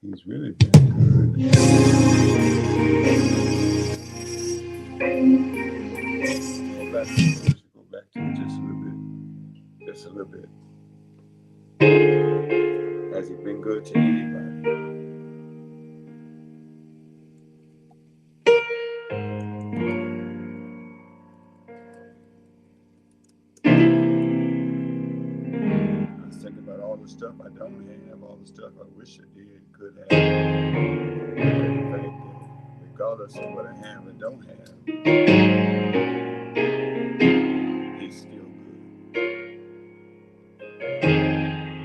He's really been good. Go back to it just a little bit. Just a little bit. Has he been good to anybody? I was thinking about all the stuff I don't have, all the stuff I wish I did, could have. In fact, regardless of what I have and don't have, he's still good.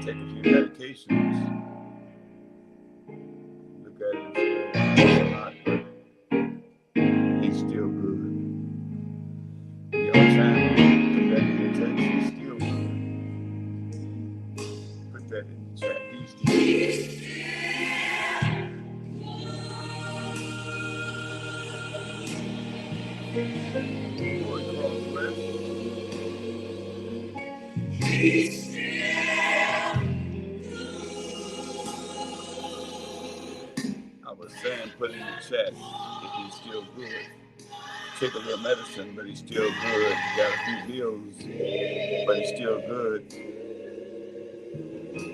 Take a few medications, look at it and say, it's a lot, but he's still good. The only time you put that in the text, he's still good. Put that in the chat, he's still good. I was saying, put in the chat if he's still good. Take a little medicine, but he's still good. Got a few bills, but he's still good.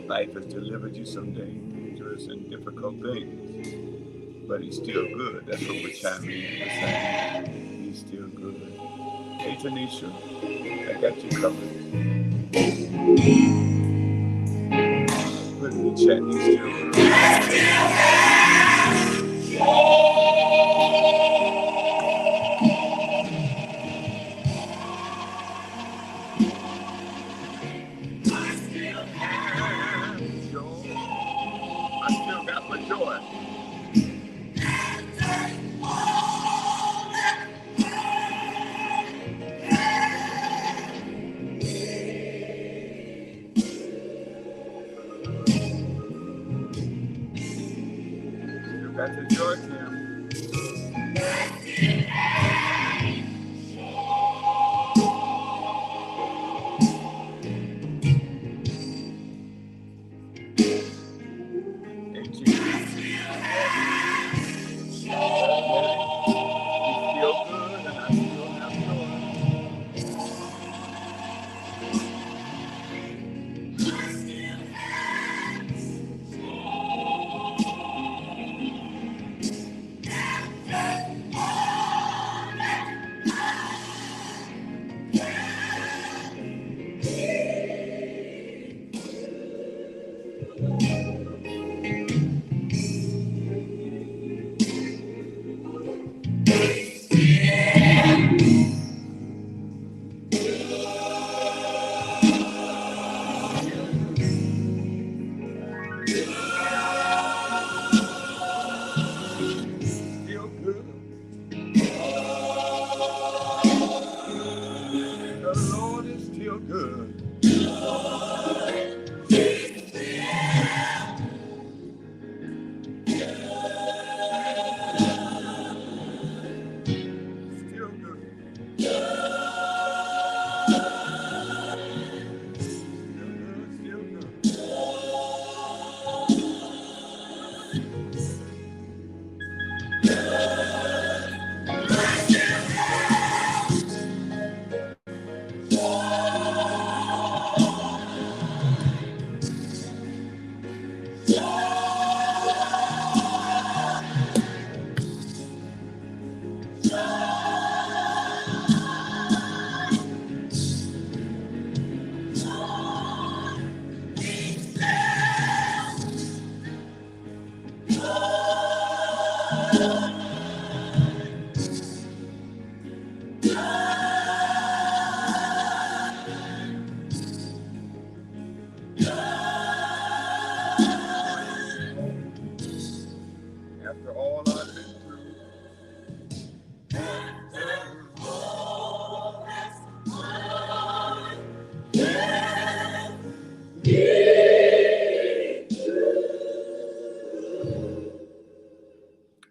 Life has delivered you some dangerous and difficult things, but he's still good. That's what we're chiming in. We're saying he's still good. Hey, Tanisha, I got you covered. Put in the chat, he's still good. I still got my joy. Still got the joy, Kim.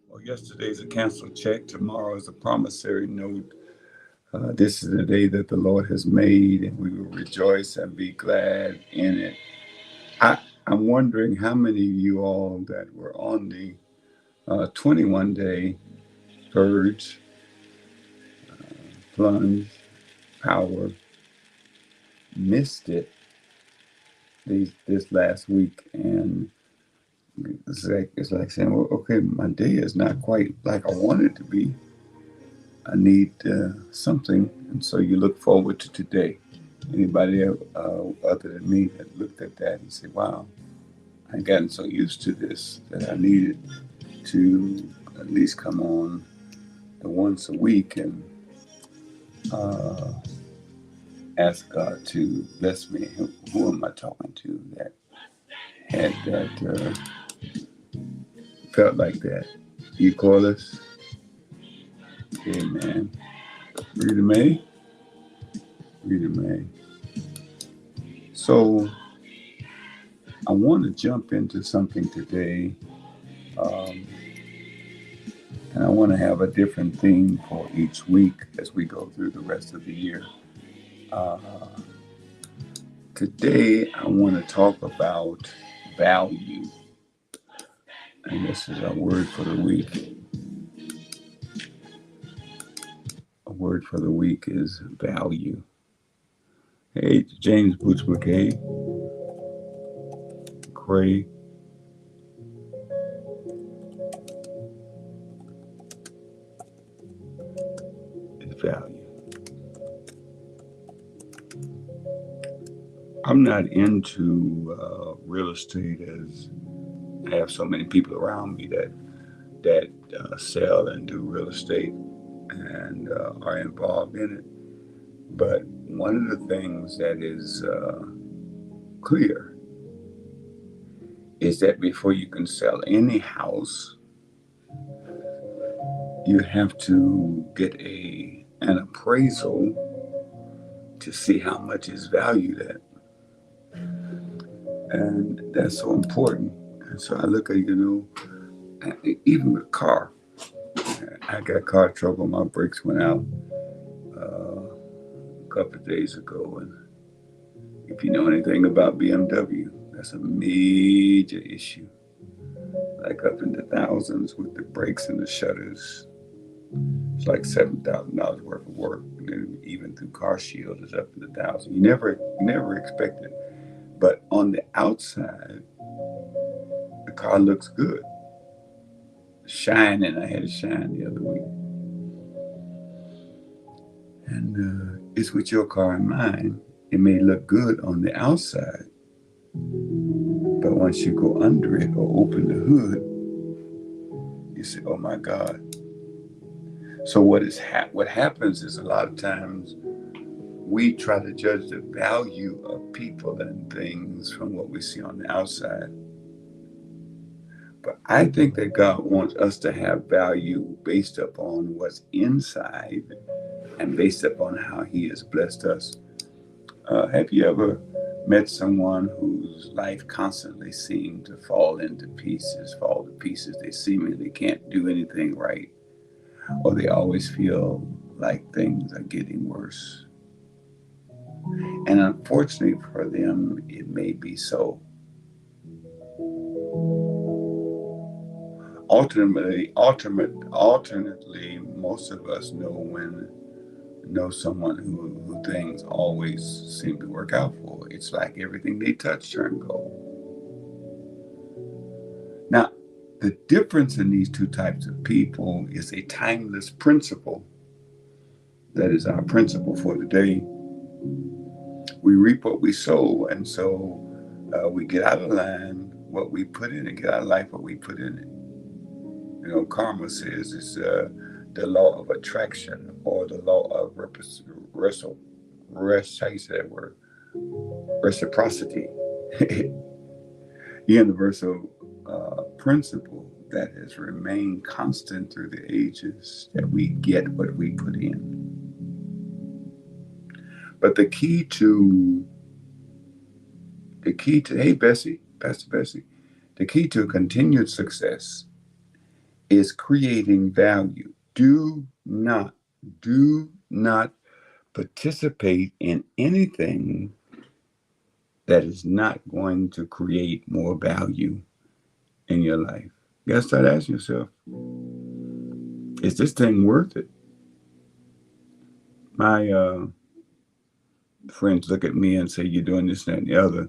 Well, yesterday's a canceled check. Tomorrow is a promissory note. This is the day that the Lord has made, and we will rejoice and be glad in it. I'm wondering how many of you all that were on the 21-day purge, plunge, power, missed it this last week, and it's like saying, well, okay, my day is not quite like I want it to be. I need something, and so you look forward to today. Anybody other than me that looked at that and said, wow, I've gotten so used to this that I needed to at least come on the once a week and ask God to bless me. Who am I talking to that had that felt like that? You call us? Amen. Rita May? Rita May. So I want to jump into something today, and I want to have a different theme for each week as we go through the rest of the year. Today, I want to talk about value, and this is our word for the week. A word for the week is value. Hey, James Boots McKay, Cray. Is value. I'm not into real estate, as I have so many people around me that sell and do real estate and are involved in it. But one of the things that is clear is that before you can sell any house, you have to get an appraisal to see how much is valued at. And that's so important. And so I look at, even with a car, I got car trouble. My brakes went out a couple of days ago. And if you know anything about BMW, that's a major issue. Like up in the thousands with the brakes and the shutters. It's like $7,000 worth of work. And then even through Car Shield, it's up in the thousands. You never expect it. But on the outside, the car looks good. Shining. I had it shine the other week. And it's with your car and mine. It may look good on the outside, but once you go under it or open the hood, you say, "Oh my God!" So what happens is a lot of times we try to judge the value of people and things from what we see on the outside. But I think that God wants us to have value based upon what's inside and based upon how He has blessed us. Have you ever met someone whose life constantly seemed to fall to pieces? They seemingly can't do anything right, or they always feel like things are getting worse. And unfortunately for them, it may be so. Alternately, most of us know someone who things always seem to work out for. It's like everything they touch turn gold. Now, the difference in these two types of people is a timeless principle. That is our principle for today. We reap what we sow, and so we get out of line what we put in it, get out of life what we put in it. Karma says it's the law of attraction, or the law of reciprocity. Universal principle that has remained constant through the ages, that we get what we put in. But the key to The key to, hey, Bessie, Pastor Bessie, the key to continued success is creating value. Do not participate in anything that is not going to create more value in your life. You gotta start asking yourself, is this thing worth it? My friends look at me and say, you're doing this, that, and the other.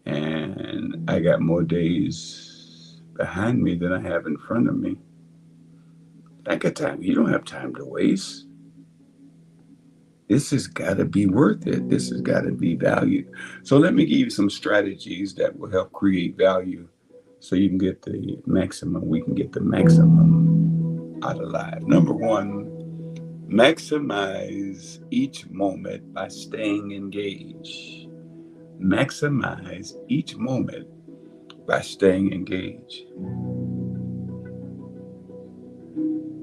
And I got more days behind me than I have in front of me. I got time. You don't have time to waste. This has got to be worth it. This has got to be valued. So let me give you some strategies that will help create value so you can get the maximum. We can get the maximum out of life. Number one, maximize each moment by staying engaged. Maximize each moment by staying engaged.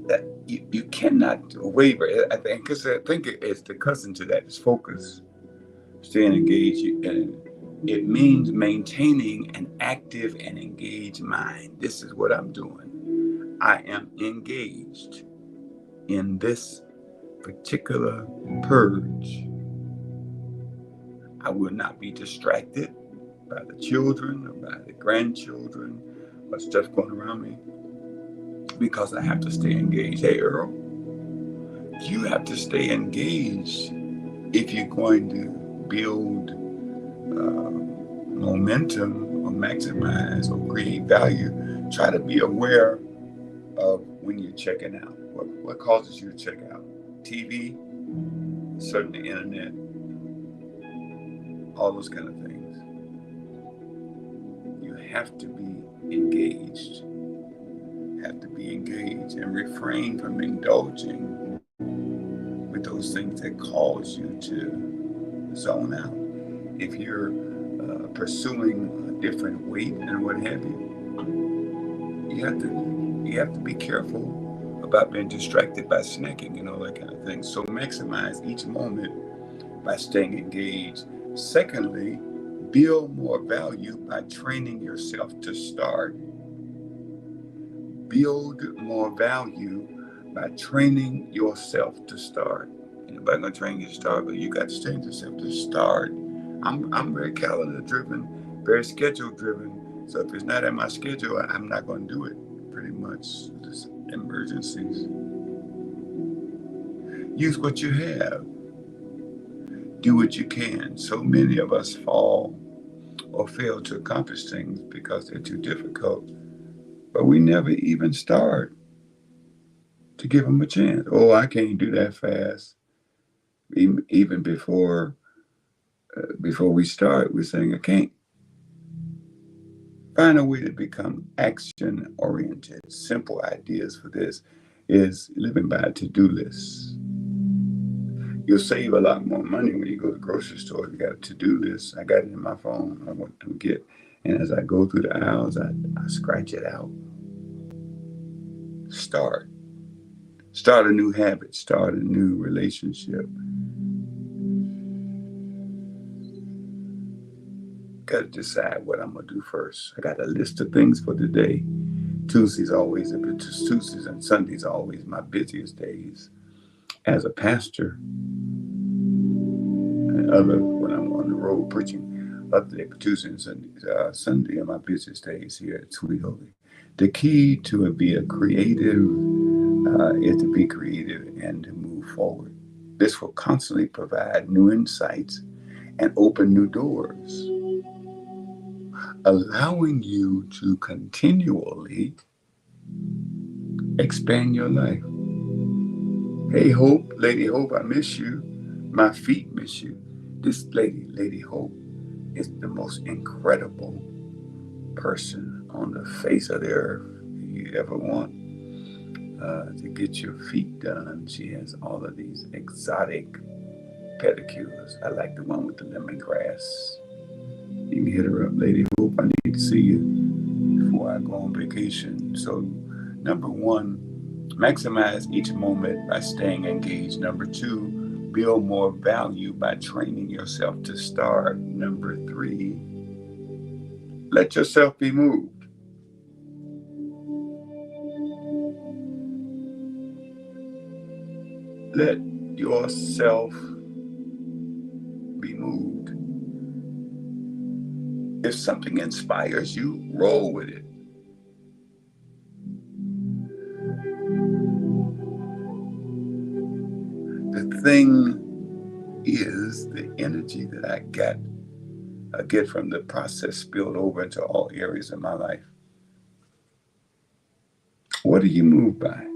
That you cannot waver. I think because it's the cousin to that is focus, staying engaged, and it means maintaining an active and engaged mind. This is what I'm doing. I am engaged in this particular purge. I will not be distracted by the children or by the grandchildren or stuff going around me because I have to stay engaged. Hey, Earl, you have to stay engaged if you're going to build momentum or maximize or create value. Try to be aware of when you're checking out. What causes you to check out? TV, certainly internet, all those kind of things. You have to be engaged. Have to be engaged and refrain from indulging with those things that cause you to zone out. If you're pursuing a different weight and what have you, you have to be careful about being distracted by snacking and all that kind of thing. So maximize each moment by staying engaged. Secondly, build more value by training yourself to start. Build more value by training yourself to start. Anybody gonna train you to start, but you got to train yourself to start. I'm very calendar driven, very schedule driven. So if it's not in my schedule, I'm not gonna do it. Pretty much, just emergencies. Use what you have. Do what you can. So many of us fall or fail to accomplish things because they're too difficult. But we never even start to give them a chance. Oh, I can't do that fast. Even before we start, we're saying I can't. Find a way to become action-oriented. Simple ideas for this is living by a to-do list. You'll save a lot more money when you go to the grocery store. You got a to-do list. I got it in my phone. I want to get, and as I go through the aisles, I scratch it out. Start a new habit. Start a new relationship. Got to decide what I'm gonna do first. I got a list of things for today. Tuesdays and Sundays are always my busiest days as a pastor. And when I'm on the road preaching, other day, Tuesday and Sunday are my busiest days here at Sweet Holy. The key to be a creative is to be creative and to move forward. This will constantly provide new insights and open new doors, allowing you to continually expand your life. Hey, Hope, Lady Hope, I miss you. My feet miss you. This Lady Hope, is the most incredible person on the face of the earth you ever want to get your feet done. She has all of these exotic pedicures. I like the one with the lemongrass. You can hit her up, Lady Hope. I need to see you before I go on vacation. So, number one, maximize each moment by staying engaged. Number two, build more value by training yourself to start. Number three, Let yourself be moved. Let yourself be moved. If something inspires you, roll with it. The thing is, the energy that I get from the process spilled over into all areas of my life. What are you moved by?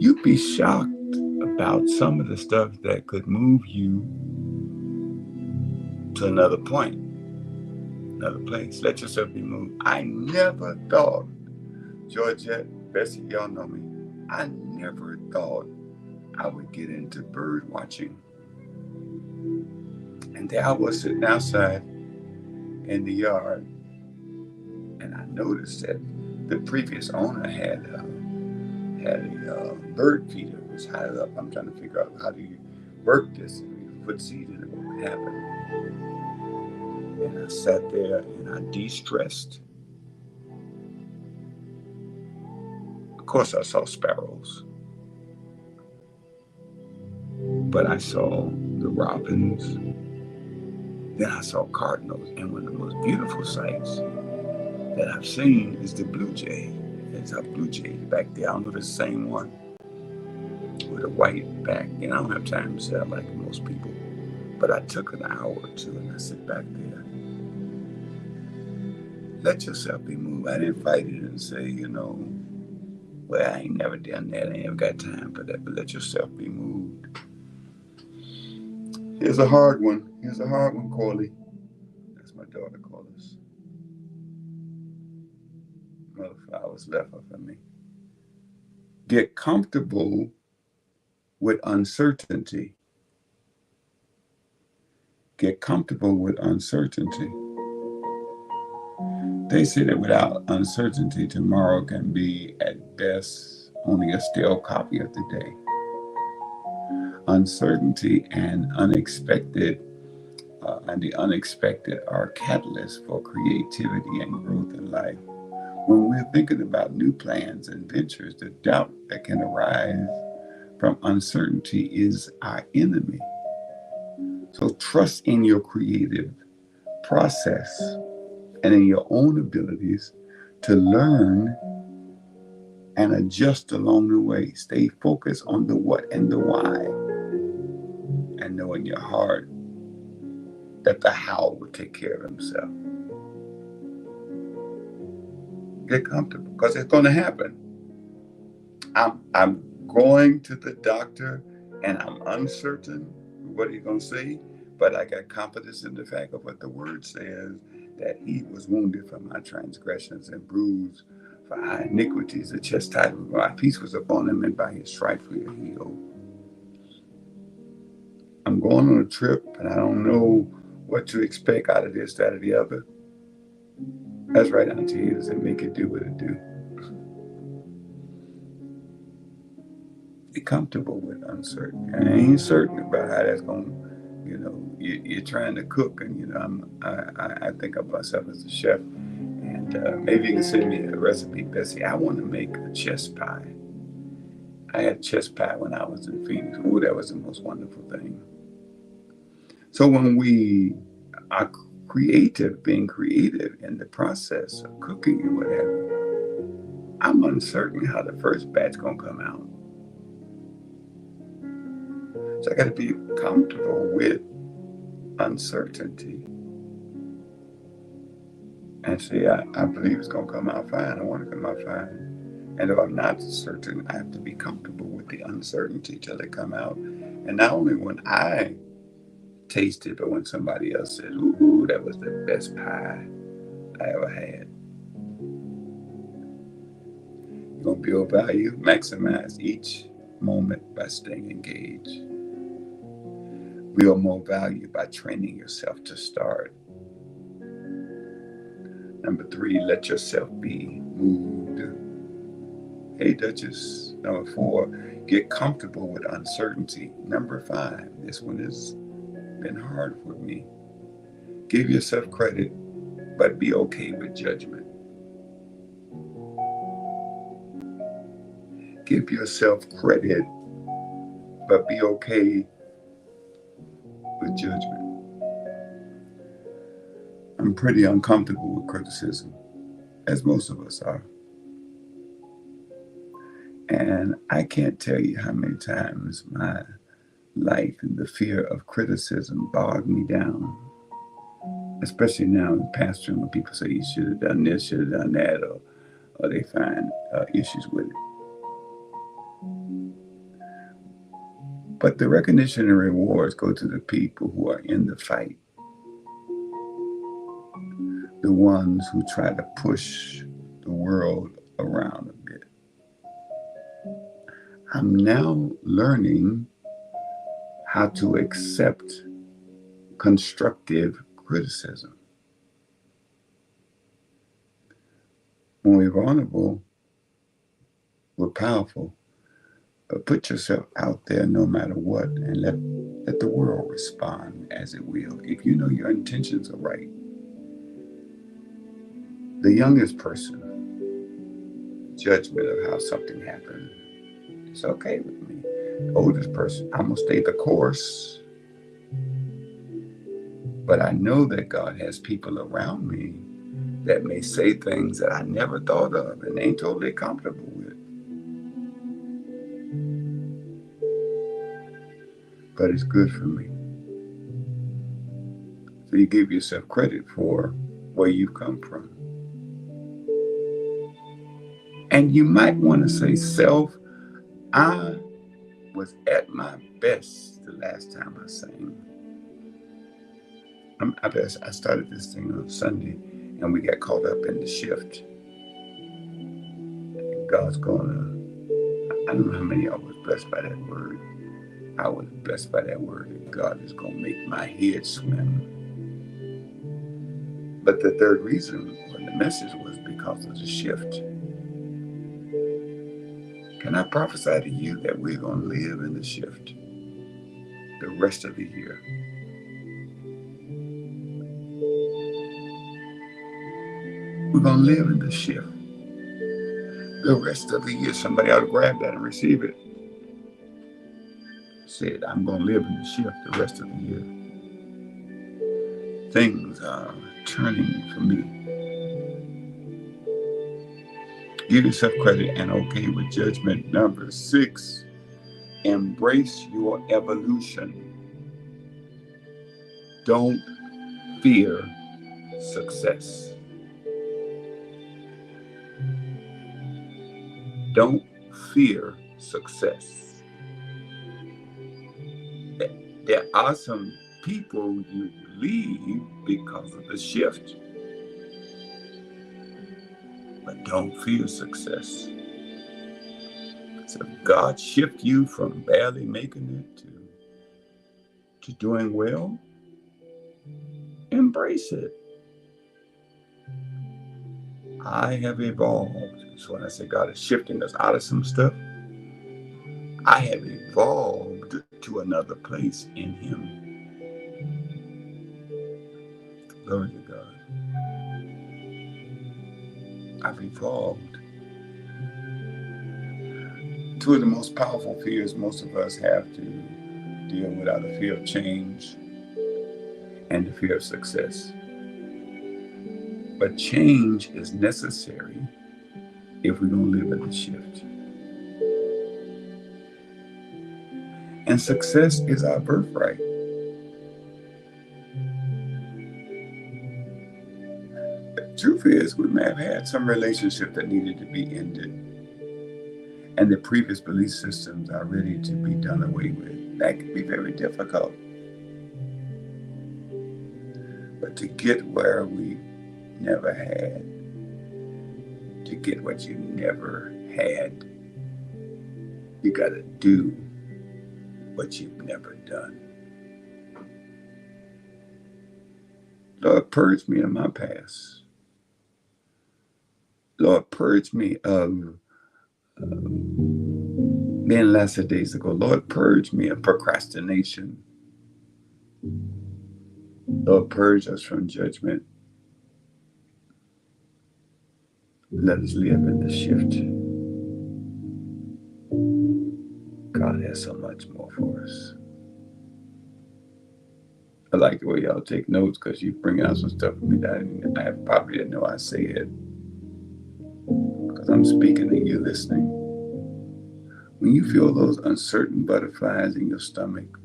You'd be shocked about some of the stuff that could move you to another point, another place. Let yourself be moved. I never thought, Georgette, Bessie, y'all know me, I never thought I would get into bird watching. And there I was sitting outside in the yard, and I noticed that the previous owner had a bird feeder. It was high up. I'm trying to figure out how do you work this. If you put seed in it, what would happen? And I sat there and I de-stressed. Of course, I saw sparrows, but I saw the robins. Then I saw cardinals, and one of the most beautiful sights that I've seen is the blue jay. There's a blue jay back there. I don't know the same one with a white back. And I don't have time to say I like most people, but I took an hour or two and I sit back there. Let yourself be moved. I didn't fight it and say, well, I ain't never done that. I ain't never got time for that. But let yourself be moved. Here's a hard one. Corley. That's my daughter, Corliss. Mother flowers left her for me. Get comfortable with uncertainty. Get comfortable with uncertainty. They say that without uncertainty, tomorrow can be at best only a stale copy of the day. Uncertainty and the unexpected are catalysts for creativity and growth in life. When we're thinking about new plans and ventures, the doubt that can arise from uncertainty is our enemy. So trust in your creative process and in your own abilities to learn and adjust along the way. Stay focused on the what and the why, and know in your heart that the how will take care of himself. Get comfortable, because it's going to happen. I'm going to the doctor and I'm uncertain what he's going to say, but I got confidence in the fact of what the word says, that he was wounded for my transgressions and bruised for our iniquities. The chastisement of our peace was upon him, and by his stripes we are healed. I'm going on a trip and I don't know what to expect out of this, that, or the other. That's right, Auntie Edith said, make it do what it do. Be comfortable with uncertainty. I ain't certain about how that's going to, you're trying to cook, and, I think of myself as a chef, and maybe you can send me a recipe, Bessie. I want to make a chess pie. I had chess pie when I was in Phoenix. Oh, that was the most wonderful thing. So when we are being creative in the process of cooking and whatever, I'm uncertain how the first batch going to come out. So I got to be comfortable with uncertainty and say, I believe it's going to come out fine. I want it to come out fine. And if I'm not certain, I have to be comfortable with the uncertainty till it come out. And not only when I taste it, but when somebody else says, ooh, that was the best pie I ever had. You're going to build value, maximize each moment by staying engaged. Build more value by training yourself to start. Number 3, let yourself be moved. Hey, Duchess. Number 4, get comfortable with uncertainty. Number 5, this one has been hard for me. Give yourself credit, but be okay with judgment. Give yourself credit, but be okay with judgment. I'm pretty uncomfortable with criticism, as most of us are. And I can't tell you how many times my life and the fear of criticism bogged me down. Especially now in pastoring, when people say you should have done this, should have done that, or they find issues with it. But the recognition and rewards go to the people who are in the fight, the ones who try to push the world around a bit. I'm now learning how to accept constructive criticism. When we're vulnerable, we're powerful. But put yourself out there no matter what, and let the world respond as it will. If you know your intentions are right. The youngest person, judgment of how something happened, it's okay with me. The oldest person, I'm going to stay the course. But I know that God has people around me that may say things that I never thought of and ain't totally comfortable with. But it's good for me. So you give yourself credit for where you've come from. And you might want to say, self, I was at my best the last time I sang. I started this thing on Sunday, and we got caught up in the shift. God's going to, I don't know how many of us was blessed by that word. I was blessed by that word, and God is going to make my head swim. But the third reason, or the message, was because of the shift. Can I prophesy to you that we're going to live in the shift the rest of the year? We're going to live in the shift the rest of the year. Somebody ought to grab that and receive it. Said, I'm going to live in the shift the rest of the year. Things are turning for me. Give yourself credit and okay with judgment. Number 6, embrace your evolution. Don't fear success. Don't fear success. There are some people you leave because of the shift. But don't fear success. So if God shift you from barely making it to doing well, embrace it. I have evolved. So when I say God is shifting us out of some stuff, I have evolved to another place in Him. Glory to God. I've evolved. Two of the most powerful fears most of us have to deal with are the fear of change and the fear of success. But change is necessary if we're going to live in the shift. And success is our birthright. The truth is, we may have had some relationship that needed to be ended, and the previous belief systems are ready to be done away with. That can be very difficult. But to get where we never had, to get what you never had, you got to do what you've never done. Lord, purge me of my past. Lord, purge me of being lackadaisical. Lord, purge me of procrastination. Lord, purge us from judgment. Let us live in the shift. God has so much more for us. I like the way y'all take notes because you bring out some stuff for me that I probably didn't know I said. Because I'm speaking and you listening. When you feel those uncertain butterflies in your stomach,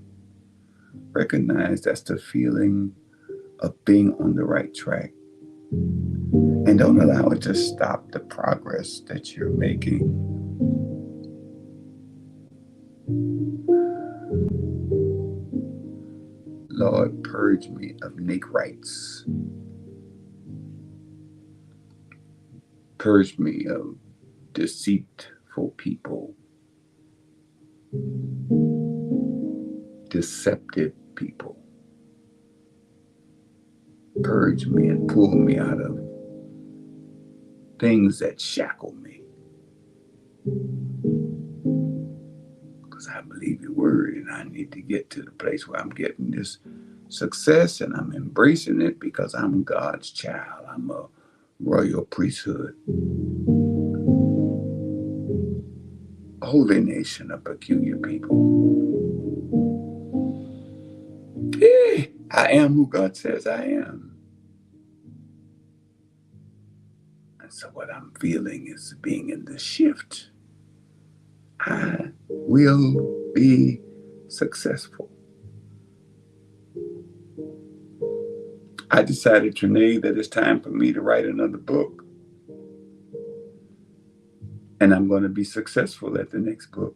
recognize that's the feeling of being on the right track. And don't allow it to stop the progress that you're making. Lord, purge me of Nickrites. Purge me of deceitful people, deceptive people. Purge me and pull me out of things that shackle me. Because I believe your word and I need to get to the place where I'm getting this success and I'm embracing it because I'm God's child. I'm a royal priesthood, a holy nation, a peculiar people. Hey, I am who God says I am. And so what I'm feeling is being in the shift. I will be successful. I decided, Trinae, that it's time for me to write another book. And I'm going to be successful at the next book.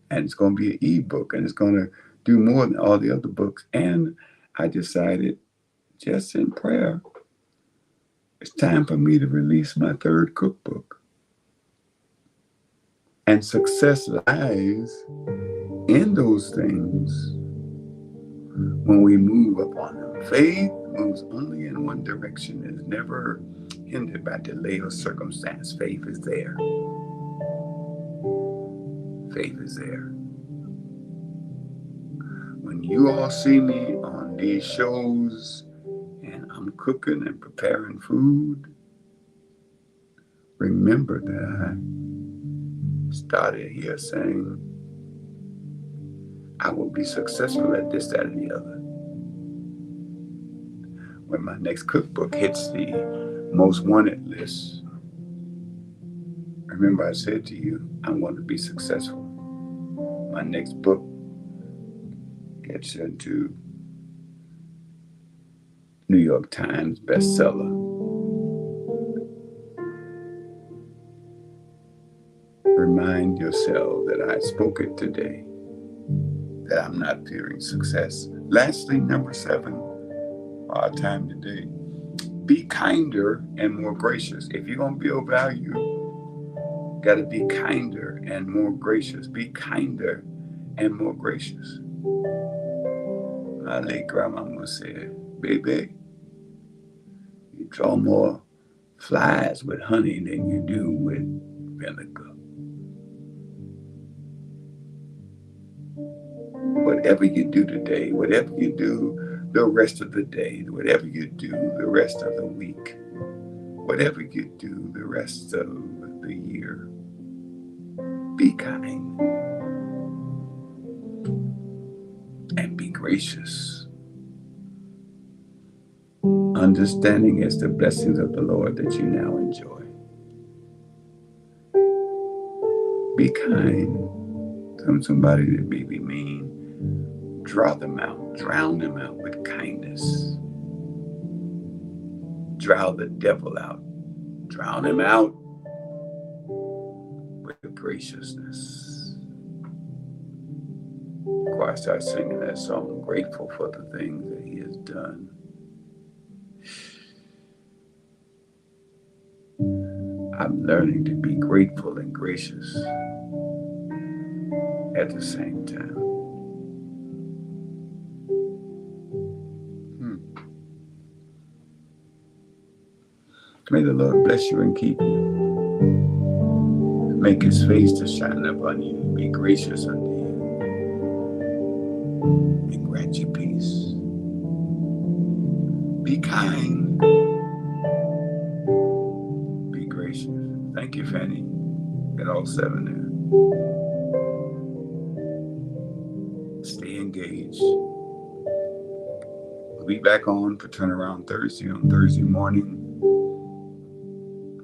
And it's going to be an e-book, and it's going to do more than all the other books. And I decided, just in prayer, it's time for me to release my third cookbook. And success lies in those things when we move upon them. Faith moves only in one direction and is never hindered by delay or circumstance. Faith is there. Faith is there. When you all see me on these shows and I'm cooking and preparing food, remember that I started here saying I will be successful at this, that, and the other. When my next cookbook hits the most wanted list, remember I said to you, I'm going to be successful. My next book gets into New York Times bestseller. Remind yourself that I spoke it today, that I'm not fearing success. Lastly, number 7, our time today, be kinder and more gracious. If you're going to build value, got to be kinder and more gracious. Be kinder and more gracious. My late grandmama said, baby, you draw more flies with honey than you do with vinegar. Whatever you do today, whatever you do the rest of the day, whatever you do the rest of the week, whatever you do the rest of the year, be kind and be gracious. Understanding is the blessings of the Lord that you now enjoy. Be kind. Somebody that may be mean, draw them out, drown them out with kindness. Drown the devil out, drown him out with graciousness. Before I start singing that song, I'm grateful for the things that he has done. I'm learning to be grateful and gracious at the same time. May the Lord bless you and keep you. Make his face to shine upon you. Be gracious unto you. And grant you peace. Be kind. Be gracious. Thank you, Fanny. Got all 7 there. Stay engaged. We'll be back on for Turnaround Thursday on Thursday morning,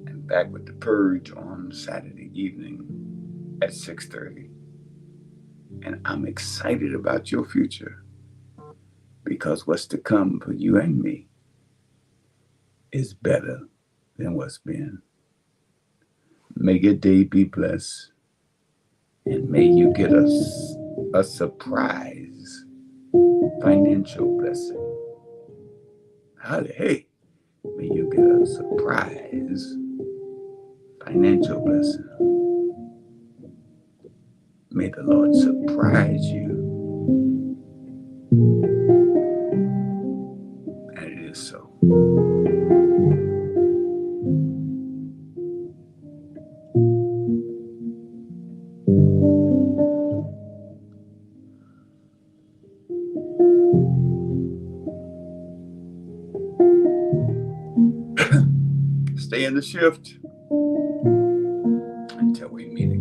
and back with the Purge on Saturday evening at 6:30. And I'm excited about your future, because what's to come for you and me is better than what's been. May your day be blessed, and may you get a surprise financial blessing. Hey, may you get a surprise financial blessing. May the Lord surprise you. And it is so. Stay in the shift until we meet